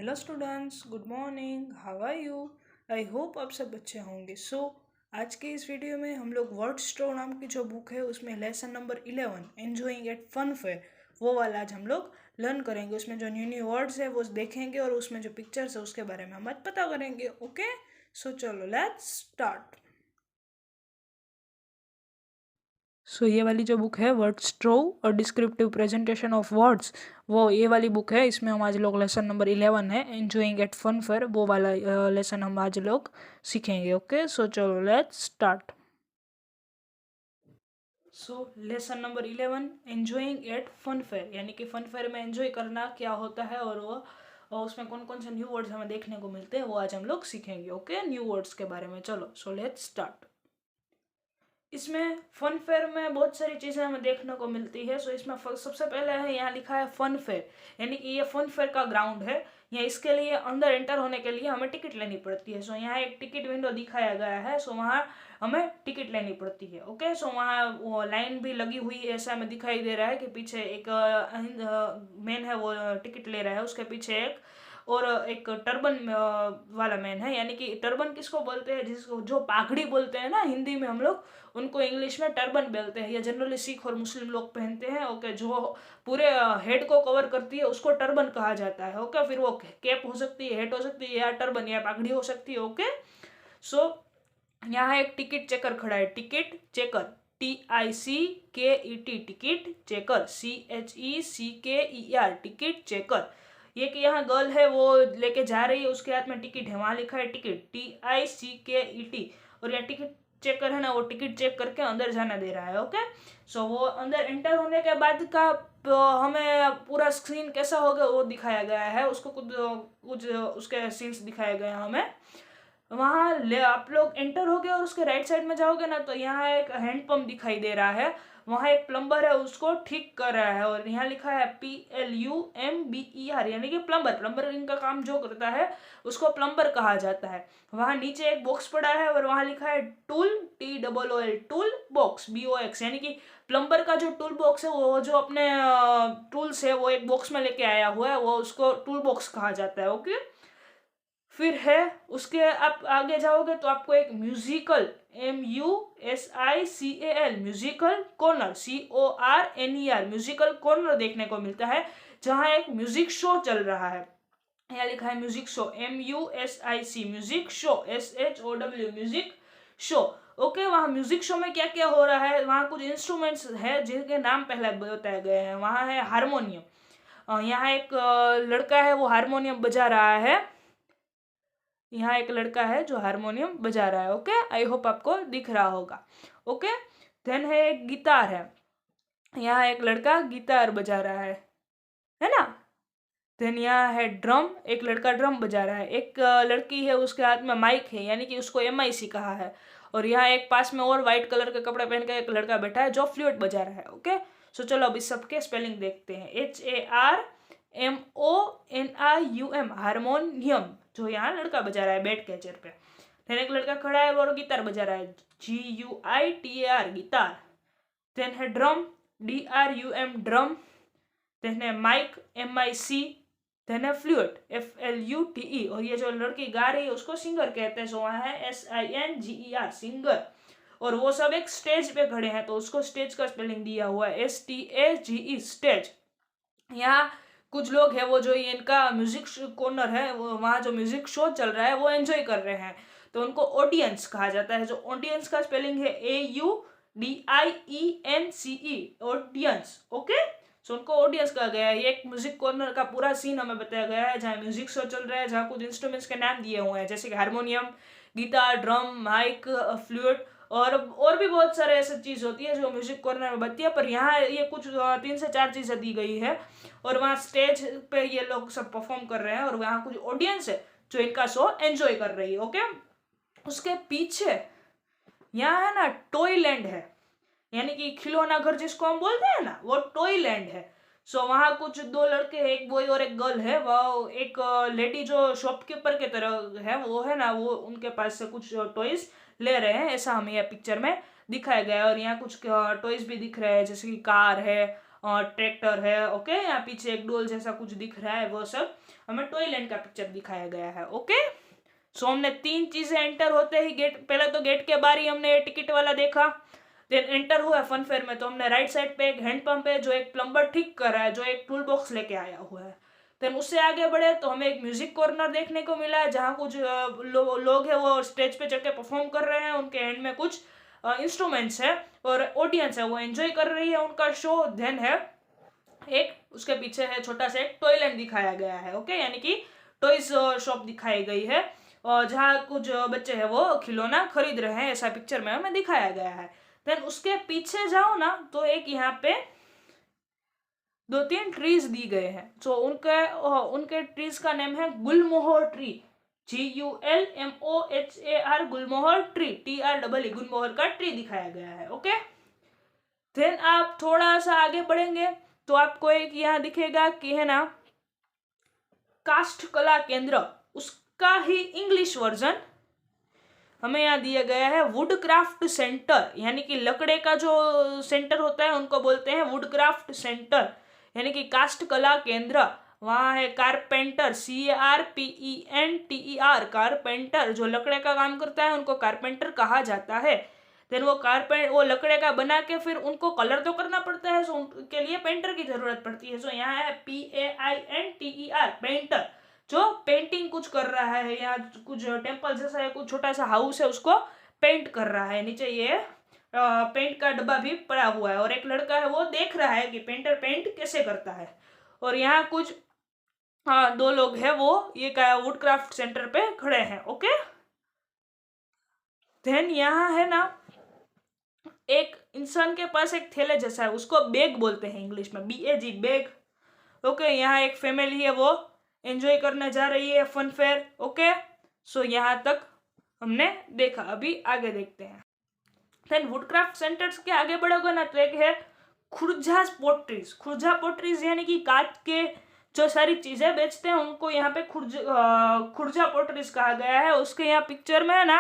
Hello students, good morning. How are you? I hope आप सब अच्छे होंगे। आज के इस वीडियो में हम लोग वर्ड स्ट्रो नाम की जो बुक है उसमें lesson number 11 enjoying at fun fair वो वाला आज हम लोग लर्न करेंगे। उसमें जो न्यू न्यू वर्ड्स है वो देखेंगे और उसमें जो पिक्चर्स है उसके बारे में हम आज पता करेंगे। ओके, सो चलो लेट्स स्टार्ट। ये वाली जो बुक है वर्ड स्ट्रो और डिस्क्रिप्टिव प्रेजेंटेशन ऑफ वर्ड्स, वो ये वाली बुक है। इसमें हम आज लोग लेसन नंबर 11 है एंजॉइंग एट फन फेयर वो वाला लेसन हम आज लोग सीखेंगे। ओके, सो चलो let's start. Lesson number 11 enjoying at fun fair, यानी कि फन फेयर में एंजॉय करना क्या होता है और वो और उसमें कौन कौन से न्यू वर्ड्स हमें देखने को मिलते हैं वो आज हम लोग सीखेंगे। ओके, न्यू वर्ड्स के बारे में। चलो सो लेट्स स्टार्ट। इसमें फन फेयर में बहुत सारी चीज़ें हमें देखने को मिलती है। इसमें सबसे पहले है यहाँ लिखा है फन फेयर, यानी कि ये फन फेयर का ग्राउंड है। या इसके लिए अंदर एंटर होने के लिए हमें टिकट लेनी पड़ती है। यहाँ एक टिकट विंडो दिखाया गया है। वहाँ हमें टिकट लेनी पड़ती है। ओके, वहाँ वो लाइन भी लगी हुई है, ऐसा हमें दिखाई दे रहा है कि पीछे एक मैन है वो टिकट ले रहा है, उसके पीछे एक और एक टर्बन वाला मैन है। यानी कि टर्बन किसको बोलते हैं? जिसको जो पाघड़ी बोलते हैं ना हिंदी में हम लोग, उनको इंग्लिश में टर्बन बोलते हैं। ये जनरली सिख और मुस्लिम लोग पहनते हैं। ओके, जो पूरे हेड को कवर करती है उसको टर्बन कहा जाता है। ओके, फिर वो कैप हो सकती है, हेड हो सकती है, या टर्बन या पाघड़ी हो सकती है। ओके, सो यहाँ एक टिकट चेकर खड़ा है। Ticket checker, TICKET, ticket checker, CHECKER, ticket checker. ये कि यहाँ गर्ल है वो लेके जा रही है, उसके हाथ में टिकट है, वहां लिखा है टिकट, TICKET। और यहाँ टिकट चेकर है ना, वो टिकट चेक करके अंदर जाना दे रहा है। ओके, वो अंदर एंटर होने के बाद का हमें पूरा स्क्रीन कैसा होगा वो दिखाया गया है। उसको कुछ कुछ उसके सीन्स दिखाए गए हैं हमें। वहाँ ले आप लोग एंटर हो गए और उसके राइट साइड में जाओगे ना तो यहाँ एक हैंडपंप दिखाई दे रहा है। वहाँ एक प्लम्बर है, उसको ठीक कर रहा है। और यहाँ लिखा है PLUMBER, यानी कि प्लम्बर। प्लम्बर इनका काम जो करता है उसको प्लम्बर कहा जाता है। वहाँ नीचे एक बॉक्स पड़ा है और वहाँ लिखा है tool, TOOL, tool box, BOX, यानी कि प्लम्बर का जो टूल बॉक्स है वो जो अपने टूल्स है वो एक बॉक्स में लेके आया हुआ है, वो उसको टूल बॉक्स कहा जाता है। ओके, फिर है उसके आप आगे जाओगे तो आपको एक musical, MUSICAL, musical corner, CORNER, musical corner देखने को मिलता है, जहाँ एक म्यूजिक शो चल रहा है। यहाँ लिखा है music show, MUSIC, music show, SHOW, music show. Okay, वहाँ म्यूजिक शो में क्या क्या हो रहा है? वहाँ कुछ इंस्ट्रूमेंट्स है जिनके नाम पहले बताए गए हैं। वहाँ है हारमोनियम, यहाँ एक लड़का है वो हारमोनियम बजा रहा है। यहाँ एक लड़का है जो हारमोनियम बजा रहा है। ओके, आई होप आपको दिख रहा होगा। ओके, देन है एक गिटार है, यहाँ एक लड़का गिटार बजा रहा है ना। देन यहाँ है ड्रम, एक लड़का ड्रम बजा रहा है। एक लड़की है उसके हाथ में माइक है, यानी कि उसको MIC कहा है। और यहाँ एक पास में और व्हाइट कलर के कपड़े पहन के एक लड़का बैठा है जो फ्लूट बजा रहा है। ओके, चलो अब इस सबके स्पेलिंग देखते हैं। HARMONIUM, हारमोनियम, जो यहाँ लड़का बजा रहा है बैठ के चेयर पे। देन एक लड़का खड़ा है और गिटार बजा रहा है, GUITAR, गिटार। देन है ड्रम, DRUM, ड्रम। देन है माइक, MIC। देन है फ्लूट, FLUTE। और ये जो लड़की गा रही है उसको सिंगर कहते हैं। वहाँ है SINGER, सिंगर। और वो सब एक स्टेज पे खड़े हैं तो उसको स्टेज का स्पेलिंग दिया हुआ है, STAGE, स्टेज। यहाँ कुछ लोग हैं वो जो ये इनका म्यूजिक कॉर्नर है, वो वहाँ जो म्यूजिक शो चल रहा है वो एंजॉय कर रहे हैं, तो उनको ऑडियंस कहा जाता है। जो ऑडियंस का स्पेलिंग है AUDIENCE, ऑडियंस। ओके, सो उनको ऑडियंस कहा गया है। ये एक म्यूजिक कॉर्नर का पूरा सीन हमें बताया गया है जहाँ म्यूजिक शो चल रहा है, जहाँ कुछ इंस्ट्रूमेंट्स के नाम दिए हुए हैं जैसे कि harmonium, guitar, drum, mic, flute और भी बहुत सारे ऐसी चीज होती है जो म्यूजिक कॉर्नर में बनती है। पर यहाँ ये कुछ 3 से 4 चीजें दी गई है और वहाँ स्टेज पे ये लोग सब परफॉर्म कर रहे हैं और वहाँ कुछ ऑडियंस है जो इनका शो एंजॉय कर रही है। ओके, उसके पीछे यहाँ है ना टॉयलैंड है, यानी कि खिलौना घर जिसको हम बोलते हैं ना, वो टॉयलैंड है। वहाँ कुछ 2 लड़के हैं, एक बॉय और एक गर्ल है। वह एक लेडी जो शॉपकीपर के तरह है वो है ना, वो उनके पास से कुछ टॉयज ले रहे हैं, ऐसा हमें यह पिक्चर में दिखाया गया है। और यहाँ कुछ टॉयज भी दिख रहे हैं जैसे कि कार है ट्रैक्टर है, ओके। यहाँ पीछे एक डोल जैसा कुछ दिख रहा है, वो सब हमें टॉयलैंड का पिक्चर दिखाया गया है, ओके। सो हमने 3 चीजें एंटर होते ही गेट, पहले तो गेट के बाहर ही हमने टिकट वाला देखा, देन एंटर हुआ फन फेयर में तो हमने राइट साइड पे एक हैंड पंप है जो एक प्लम्बर ठीक कर रहा है, जो एक टूल बॉक्स लेके आया हुआ है। देन उससे आगे बढ़े तो हमें एक म्यूजिक कॉर्नर देखने को मिला है, जहाँ कुछ लोग हैं वो स्टेज पे चढ़ के परफॉर्म कर रहे हैं, उनके हैंड में कुछ इंस्ट्रूमेंट्स है और ऑडियंस है वो एंजॉय कर रही है उनका शो। देन है एक उसके पीछे है छोटा सा एक टॉयलैंड दिखाया गया है, ओके, यानी कि टॉयज शॉप दिखाई गई है और जहाँ कुछ बच्चे हैं वो खिलौना खरीद रहे हैं, ऐसा पिक्चर में हमें दिखाया गया है। देन उसके पीछे जाओ ना तो एक यहाँ पे 2-3 ट्रीज दी गए हैं, तो उनके ट्रीज का नेम है गुलमोहर ट्री, GULMOHAR, गुलमोहर ट्री, TREE, गुलमोहर का ट्री दिखाया गया है, ओके। देन आप थोड़ा सा आगे बढ़ेंगे तो आपको एक यहाँ दिखेगा कि है ना काष्ठ कला केंद्र, उसका ही इंग्लिश वर्जन हमें यहाँ दिया गया है वुड क्राफ्ट सेंटर, यानी कि लकड़े का जो सेंटर होता है उनको बोलते हैं वुड क्राफ्ट सेंटर, यानी कि काष्ठ कला केंद्र। वहाँ है कारपेंटर, CARPENTER, कारपेंटर, जो लकड़े का काम करता है उनको कारपेंटर कहा जाता है। देन वो लकड़े का बना के फिर उनको कलर तो करना पड़ता है, सो उनके लिए पेंटर की जरूरत पड़ती है। सो यहाँ है PAINTER, पेंटर, जो पेंटिंग कुछ कर रहा है, यहाँ कुछ टेम्पल जैसा है, कुछ छोटा सा हाउस है, उसको पेंट कर रहा है। नीचे ये पेंट का डब्बा भी पड़ा हुआ है और एक लड़का है वो देख रहा है कि पेंटर पेंट कैसे करता है। और यहाँ कुछ 2 लोग हैं वो ये वुड क्राफ्ट सेंटर पे खड़े हैं, ओके। देन यहाँ है ना एक इंसान के पास एक थैले जैसा है, उसको बैग बोलते हैं इंग्लिश में, BAG, बैग, ओके। यहाँ एक फैमिली है वो एंजॉय करने जा रही है फन फेयर, ओके। सो यहाँ तक हमने देखा, अभी आगे देखते हैं। देन वुडक्राफ्ट सेंटर्स के आगे बढ़ोगे ना तो एक है खुर्जा पोट्रीज, खुर्जा पोट्रीज यानी कि कांच के जो सारी चीजें बेचते हैं उनको यहाँ पे खुर्जा पोट्रीज कहा गया है। उसके यहाँ पिक्चर में है ना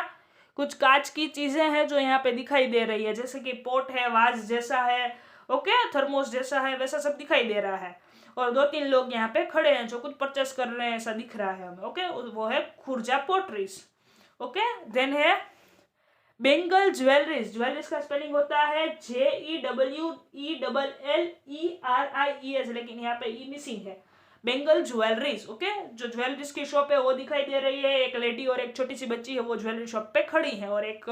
कुछ कांच की चीजें हैं जो यहाँ पे दिखाई दे रही है, जैसे कि पोट है, वाज जैसा है, ओके, थर्मोस जैसा है, वैसा सब दिखाई दे रहा है। और 2-3 लोग यहाँ पे खड़े हैं जो कुछ परचेस कर रहे हैं, ऐसा दिख रहा है हमें, ओके। वो है खुर्जा पोट्रीज, ओके। देन है बेंगल ज्वेलरीज, ज्वेलरीज का स्पेलिंग होता है JEWELLERIES, लेकिन यहाँ पे ई मिसिंग है, बेंगल ज्वेलरीज, ओके। जो ज्वेलरीज की शॉप है वो दिखाई दे रही है, एक लेडी और एक छोटी सी बच्ची है वो ज्वेलरी शॉप पे खड़ी है और एक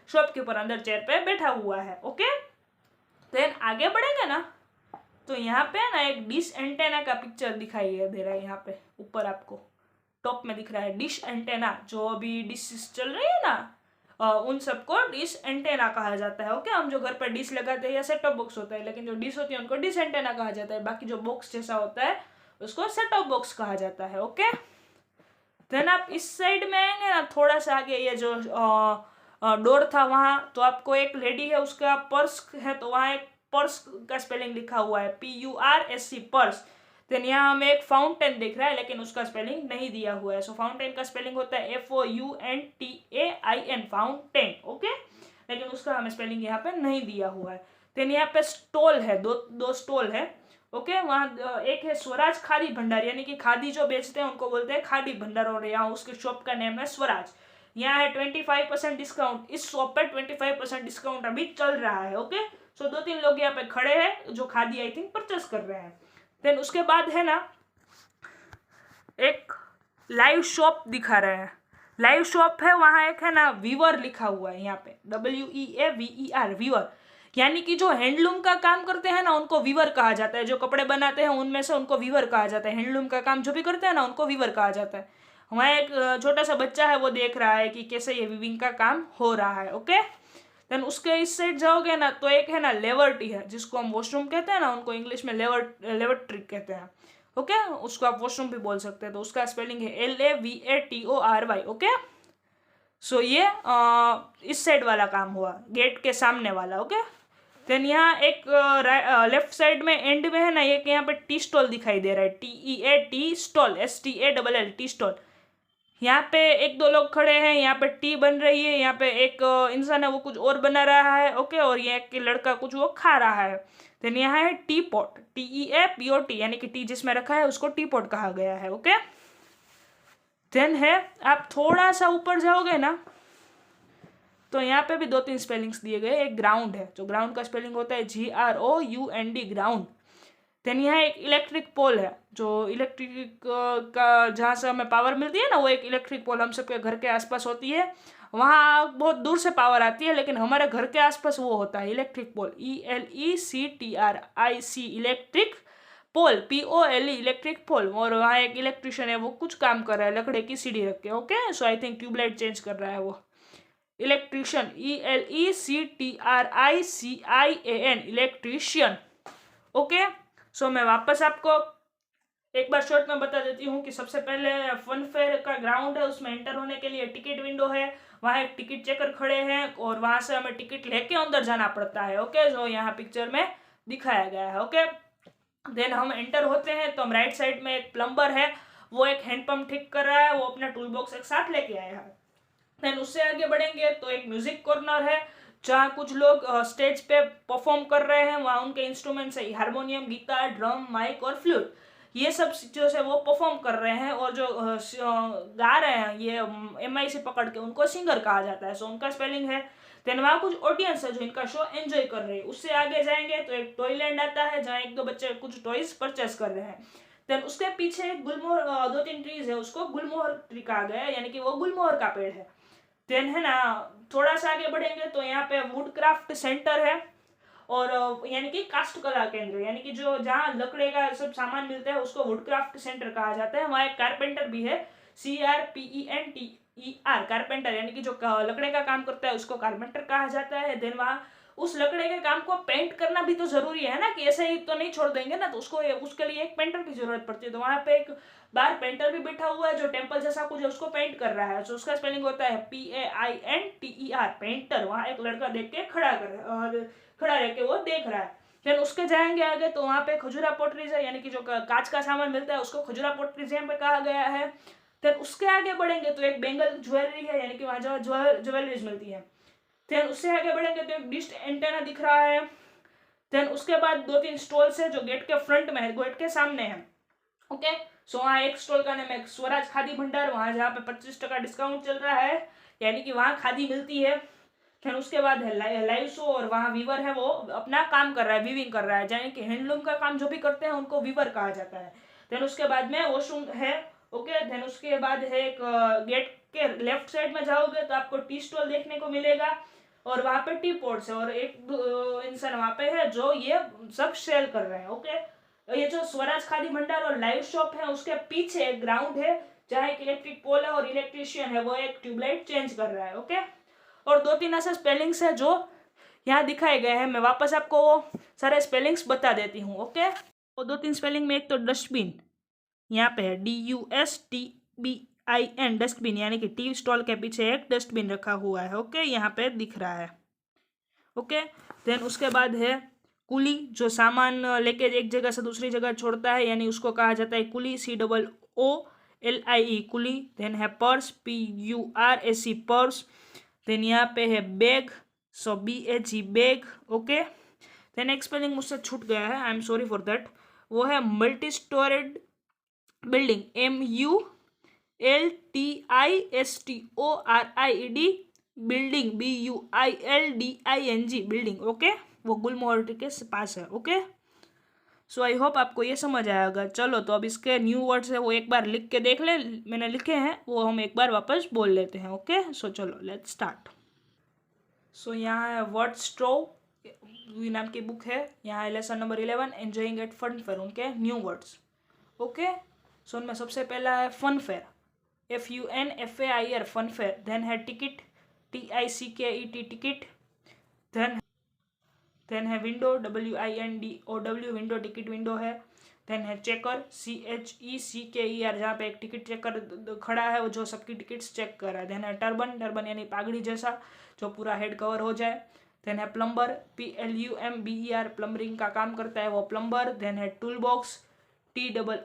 शॉपकीपर अंदर चेयर पे बैठा हुआ है, ओके। देन आगे बढ़ेंगे ना तो यहाँ पे ना एक डिश एंटेना का पिक्चर दिखाई दे रहा है, यहाँ पे ऊपर आपको टॉप में दिख रहा है डिश एंटेना, जो अभी डिश चल रही है ना उन सबको डिश एंटेना कहा जाता है, ओके। हम जो घर पर डिश लगाते हैं या सेट टॉप बॉक्स होता है, लेकिन जो डिश होती है उनको डिश एंटेना कहा जाता है, बाकी जो बॉक्स जैसा होता है उसको सेट टॉप बॉक्स कहा जाता है, ओके। देन आप इस साइड में आएंगे ना थोड़ा सा आगे, ये जो डोर था वहाँ, तो आपको एक लेडी है उसका पर्स है, तो वहाँ एक पर्स का स्पेलिंग लिखा हुआ है PURSE, पर्स। देन यहाँ हमें एक फाउंटेन दिख रहा है लेकिन उसका स्पेलिंग नहीं दिया हुआ है, सो फाउंटेन का स्पेलिंग होता है FOUNTAIN, फाउंटेन, ओके, लेकिन उसका हमें स्पेलिंग यहाँ पे नहीं दिया हुआ है। देन यहाँ पे स्टॉल है, दो स्टॉल है, ओके। वहाँ एक है स्वराज खादी भंडार, यानी कि खादी जो बेचते हैं उनको बोलते हैं खादी भंडार, और यहाँ उसके शॉप का नेम है स्वराज। यहाँ है 25% डिस्काउंट, इस शॉप पे 25% डिस्काउंट अभी चल रहा है, ओके। सो 2-3 लोग यहाँ पे खड़े हैं जो खादी आई थिंक परचेस कर रहे हैं। देन उसके बाद है ना एक लाइव शॉप दिखा रहे हैं, लाइव शॉप है, वहाँ एक है ना वीवर लिखा हुआ है, यहाँ पे WEAVER, वीवर, यानी कि जो हैंडलूम का काम करते हैं ना उनको वीवर कहा जाता है, जो कपड़े बनाते हैं उनमें से उनको वीवर कहा जाता है, हैंडलूम का काम जो भी करते हैं ना उनको वीवर कहा जाता है। वहाँ एक छोटा सा बच्चा है वो देख रहा है कि कैसे ये वीविंग का काम हो रहा है, ओके। देन उसके इस साइड जाओगे ना तो एक है ना लेवर्टी है, जिसको हम वॉशरूम कहते हैं ना, उनको इंग्लिश में लेवर्ट्री कहते हैं, ओके। उसको आप वॉशरूम भी बोल सकते हैं, तो उसका स्पेलिंग है LAVATORY, ओके। सो ये इस साइड वाला काम हुआ, गेट के सामने वाला, ओके। देन यहाँ एक लेफ्ट साइड में एंड में है ना एक यहाँ पे टी स्टॉल दिखाई दे रहा है, TEA stall, STALL, tea stall. यहाँ पे 1-2 लोग खड़े हैं, यहाँ पे टी बन रही है, यहाँ पे एक इंसान है वो कुछ और बना रहा है, ओके, और ये एक लड़का कुछ वो खा रहा है। देन यहाँ है टी पॉट, TEAPOT, यानी कि टी जिसमें रखा है उसको टी पॉट कहा गया है। ओके, देन है आप थोड़ा सा ऊपर जाओगे ना तो यहाँ पे भी 2-3 स्पेलिंग्स दिए गए। एक ग्राउंड है, जो ग्राउंड का स्पेलिंग होता है GROUND, ग्राउंड। देन यहाँ एक इलेक्ट्रिक पोल है, जो इलेक्ट्रिक का जहाँ से हमें पावर मिलती है ना, वो एक इलेक्ट्रिक पोल हम सबके घर के आसपास होती है। वहाँ बहुत दूर से पावर आती है, लेकिन हमारे घर के आसपास वो होता है electric pole, ELECTRIC, electric pole, POLE, electric pole. और वहाँ एक इलेक्ट्रिशियन है, वो कुछ काम कर रहा है लकड़े की सीढ़ी रख के। Okay, so I think tubelight change कर रहा है वो electrician, ELECTRICIAN, electrician. Okay, so मैं वापस आपको एक बार शॉर्ट में बता देती हूँ कि सबसे पहले फन फेयर का ग्राउंड है, उसमें एंटर होने के लिए टिकट विंडो है, वहाँ एक टिकट चेकर खड़े हैं और वहाँ से हमें टिकट लेके अंदर जाना पड़ता है। ओके, जो यहाँ पिक्चर में दिखाया गया है। ओके, देन हम एंटर होते हैं तो हम राइट साइड में एक प्लम्बर है, वो एक हैंडपम्प ठीक कर रहा है, वो अपना टूल बॉक्स एक साथ लेके आया है। देन उससे आगे बढ़ेंगे तो एक म्यूजिक कॉर्नर है, जहाँ कुछ लोग स्टेज पे परफॉर्म कर रहे हैं। वहाँ उनके इंस्ट्रूमेंट्स है हारमोनियम, गिटार, ड्रम, माइक और फ्लूट, ये सब जो है वो परफॉर्म कर रहे हैं। और जो गा रहे हैं ये MIC पकड़ के, उनको सिंगर कहा जाता है, सो उनका स्पेलिंग है। देन वहाँ कुछ ऑडियंस है जो इनका शो एंजॉय कर रहे हैं। उससे आगे जाएंगे तो एक टॉयलैंड आता है, जहाँ 1-2 बच्चे कुछ टॉयज परचेस कर रहे हैं। देन उसके पीछे एक गुलमोहर, 2-3 ट्रीज है, उसको गुलमोहर ट्री कहा गया है, यानी कि वो गुलमोहर का पेड़ है। देन है ना, थोड़ा सा आगे बढ़ेंगे तो यहाँ पे वुड क्राफ्ट सेंटर है, और यानी कि कास्ट कला केंद्र, यानी कि जो जहाँ लकड़े का सब सामान मिलता है उसको वुड क्राफ्ट सेंटर कहा जाता है। वहाँ एक कारपेंटर भी है, CARPENTER, कारपेंटर, यानी कि जो लकड़े का काम करता है उसको कारपेंटर कहा जाता है। देन वहाँ उस लकड़े के काम को पेंट करना भी तो जरूरी है ना, कि ऐसे ही तो नहीं छोड़ देंगे ना, तो उसको उसके लिए एक पेंटर की जरूरत पड़ती है। तो वहाँ पे एक बार पेंटर भी बैठा हुआ है जो टेम्पल जैसा कुछ है उसको पेंट कर रहा है, तो उसका स्पेलिंग होता है PAINTER, पेंटर। वहाँ एक लड़का देख के खड़ा रह के वो देख रहा है। फिर उसके जाएंगे आगे तो वहाँ पे खजूरा पोट्रीज है, यानी कि जो कांच का सामान मिलता है उसको खजूरा पोट्रीज यहाँ पे कहा गया है। फिर उसके आगे बढ़ेंगे तो एक बेंगल ज्वेलरी है, यानी कि वहाँ जो ज्वेलरीज मिलती है। फिर उससे आगे बढ़ेंगे तो एक डिश एंटेना दिख रहा है। देन उसके बाद 2-3 स्टॉल्स है जो गेट के फ्रंट में है, गेट के सामने है। ओके, सो वहाँ एक स्टॉल का नाम है स्वराज खादी भंडार, वहाँ जहाँ पे 25% डिस्काउंट चल रहा है, यानी कि वहाँ खादी मिलती है। फिर उसके बाद है लाइव शो, और वहाँ वीवर है, वो अपना काम कर रहा है, वीविंग कर रहा है, यानी कि हैंडलूम का काम जो भी करते हैं उनको वीवर कहा जाता है। देन उसके बाद में वॉशरूम है। ओके, देन उसके बाद है एक गेट के लेफ्ट साइड में जाओगे तो आपको टी स्टॉल देखने को मिलेगा, और वहाँ पे टी पॉट्स है, और एक इंसान वहाँ पे है जो ये सब सेल कर रहे हैं। ओके, ये जो स्वराज खादी भंडार और लाइव शॉप है उसके पीछे एक ग्राउंड है जहाँ एक इलेक्ट्रिक पोल है और इलेक्ट्रिशियन है, वो एक ट्यूबलाइट चेंज कर रहा है। ओके, और 2-3 ऐसे स्पेलिंग्स है जो यहाँ दिखाए गए हैं, मैं वापस आपको वो सारे स्पेलिंग्स बता देती हूँ। ओके, वो 2-3 स्पेलिंग में एक तो डस्टबिन यहाँ पे है, DUSTBIN, डस्टबिन, यानी कि टी स्टॉल के पीछे एक डस्टबिन रखा हुआ है। ओके, यहाँ पे दिख रहा है। ओके, देन उसके बाद है कुली, जो सामान लेके एक जगह से दूसरी जगह छोड़ता है, यानी उसको कहा जाता है कुली, COOLIE, कुली। देन है पर्स, PURSE, पर्स। देन यहाँ पे है बैग, सो BAG, बैग। ओके, देन एक स्पेलिंग मुझसे छूट गया है, I am sorry for that, वो है multi storeyed building, MULTISTORIED, building, BUILDING, building. Okay, वो गुलमोहर के पास है। ओके, सो आई होप आपको ये समझ आएगा। चलो, तो अब इसके न्यू वर्ड्स है वो एक बार लिख के देख ले, मैंने लिखे हैं वो हम एक बार वापस बोल लेते हैं। ओके, सो चलो लेट्स स्टार्ट। सो यहाँ है वर्ड स्ट्रो नाम की बुक है, यहाँ है lesson number 11, enjoying at fun fair, उनके न्यू वर्ड्स। ओके, सो उनमें सबसे पहला है fun fair, FUNFAIR, fun fair. Then है टिकट, TICKET, टिकट। देन है window, WINDOW, window, ticket window है। देन है चेकर, CHECKER, जहाँ पे एक टिकट चेकर खड़ा है वो जो सबकी टिकट्स चेक कर रहा है। देन है टर्बन, टर्बन यानी पागड़ी जैसा जो पूरा हेड कवर हो जाए। देन है प्लम्बर, PLUMBER, प्लम्बरिंग का काम करता है वो प्लम्बर। देन है tool box, TOOL,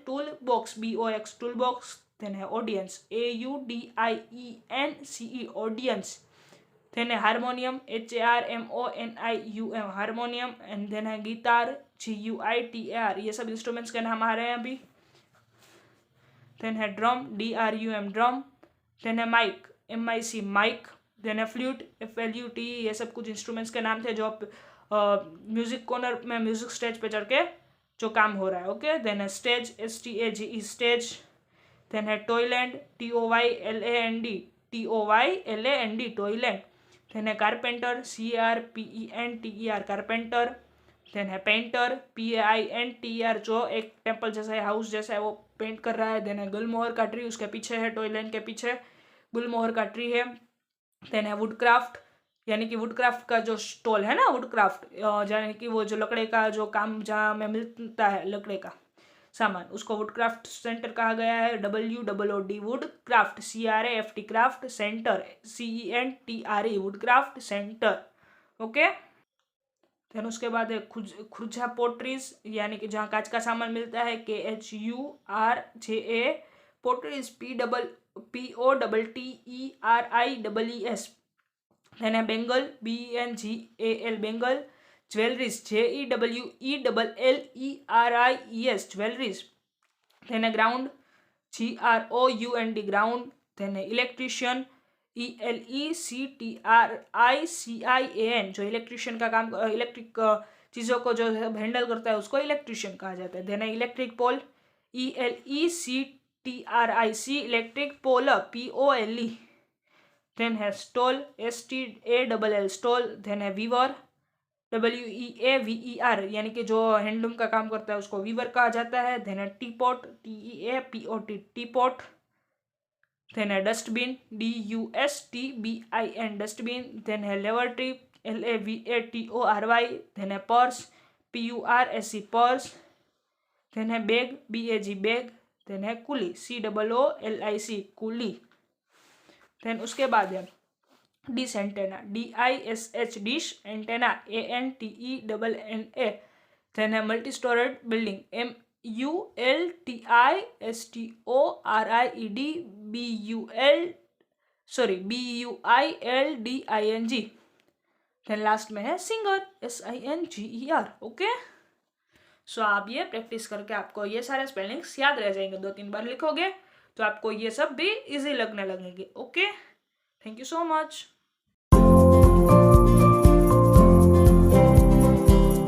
tool box, BOX, tool box. Then है ऑडियंस, AUDIENCE, ऑडियंस। देन है harmonium, HARMONIUM harmonium, and then है गिटार, GUITAR, ये सब इंस्ट्रूमेंट्स के नाम आ रहे हैं अभी। देन है ड्रम, DRUM ड्रम, देन है माइक, MIC माइक, देन है फ्लूट, FLUT, ये सब कुछ इंस्ट्रूमेंट्स के नाम थे जो म्यूजिक कॉर्नर में म्यूजिक स्टेज पे चढ़ के जो काम हो रहा है। ओके, देन है स्टेज, STAGE स्टेज, देन है टॉयलैंड, TOYLAND टॉयलैंड, देन है कारपेंटर, CARPENTER कारपेंटर, देन है पेंटर, PAINTER जो एक टेम्पल जैसा है, हाउस जैसा है, वो पेंट कर रहा है। देन है गुलमोहर का ट्री, उसके पीछे है, टॉयलैंड के पीछे गुलमोहर का ट्री है। देन है वुडक्राफ्ट, यानी कि वुडक्राफ्ट का जो स्टॉल है ना, वुडक्राफ्ट यानी कि वो जो लकड़े का जो काम जहाँ में मिलता है लकड़े का सामान, उसको वुडक्राफ्ट सेंटर कहा गया है। WOOD woodcraft, CRAFT craft centre, CENTRE woodcraft centre. Okay, then उसके बाद है खुर्जा पोट्रीज, यानी कि जहाँ कांच का सामान मिलता है, KHURJA पोट्रीज, POTTERIES। देन है bangle, BENGAL bangle, jewelleries, JEWELLERIES jewelleries. Then है ग्राउंड, GROUND ग्राउंड। देन है इलेक्ट्रिशियन, ELECTRICIAN जो इलेक्ट्रिशियन का काम, इलेक्ट्रिक चीज़ों को जो हैंडल करता है उसको इलेक्ट्रिशियन कहा जाता है। देन है electric pole, ELECTRIC electric pole, POLE। Then है स्टॉल, STALL स्टॉल। देन है वीवर, WEAVER यानी कि जो हैंडलूम का काम करता है उसको वीवर कहा जाता है। देन है टीपॉट, TEAPOT टीपॉट। देन है डस्टबिन, DUSTBIN डस्टबिन। देन है लेबोरेटरी, LABATORY। देन है पर्स, PURSE पर्स। देन है बैग, BAG बैग। देन है कुली, COOLIC कुली। देन उसके बाद है dish antenna, DISH dish antenna, ANTENNA। Then है multi storeyed building, BUILDING। Then last में है सिंगर, SINGER। ओके, सो आप ये प्रैक्टिस करके आपको ये सारे स्पेलिंग्स याद रह जाएंगे, 2-3 बार लिखोगे तो आपको ये सब भी इजी लगने लगेंगे। Okay, thank you so much.